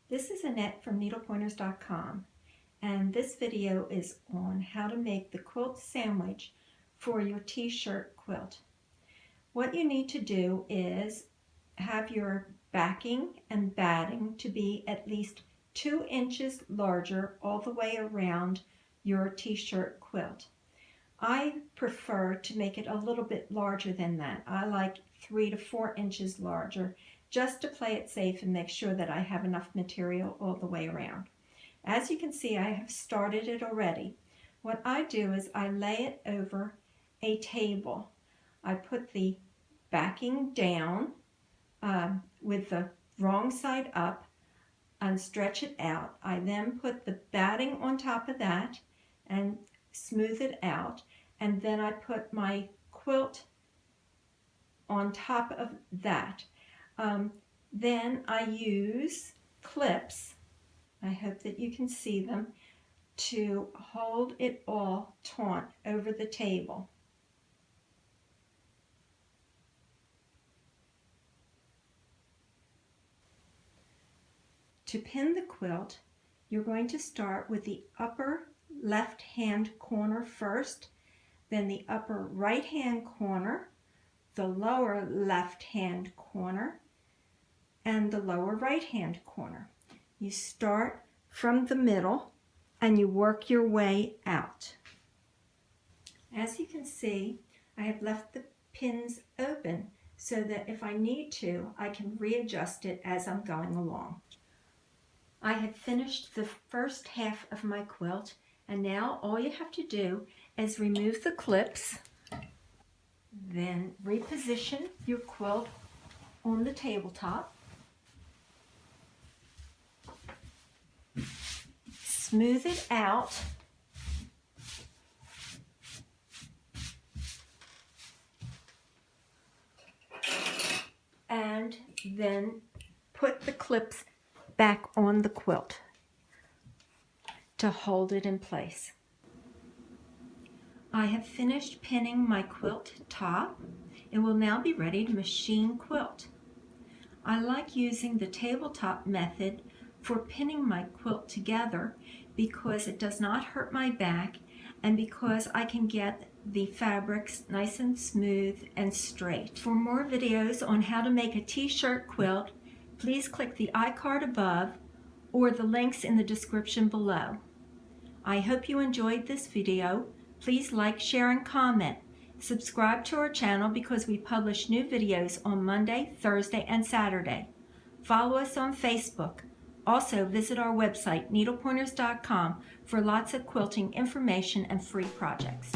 This is Annette from needlepointers.com, and this video is on how to make the quilt sandwich for your t-shirt quilt. What you need to do is have your backing and batting to be at least 2 inches larger all the way around your t-shirt quilt. I prefer to make it a little bit larger than that. I like 3 to 4 inches larger, just to play it safe and make sure that I have enough material all the way around. As you can see, I have started it already. What I do is I lay it over a table. I put the backing down with the wrong side up and stretch it out. I then put the batting on top of that and smooth it out, and then I put my quilt on top of that. Then I use clips, I hope that you can see them, to hold it all taut over the table. To pin the quilt, you're going to start with the upper left-hand corner first, then the upper right-hand corner, the lower left-hand corner, and the lower right-hand corner. You start from the middle and you work your way out. As you can see, I have left the pins open so that if I need to, I can readjust it as I'm going along. I have finished the first half of my quilt, and now all you have to do is remove the clips, then reposition your quilt on the tabletop, smooth it out, and then put the clips back on the quilt to hold it in place. I have finished pinning my quilt top. It will now be ready to machine quilt. I like using the tabletop method for pinning my quilt together because it does not hurt my back and because I can get the fabrics nice and smooth and straight. For more videos on how to make a t-shirt quilt, please click the iCard above or the links in the description below. I hope you enjoyed this video. Please like, share, and comment. Subscribe to our channel because we publish new videos on Monday, Thursday, and Saturday. Follow us on Facebook. Also, visit our website, needlepointers.com, for lots of quilting information and free projects.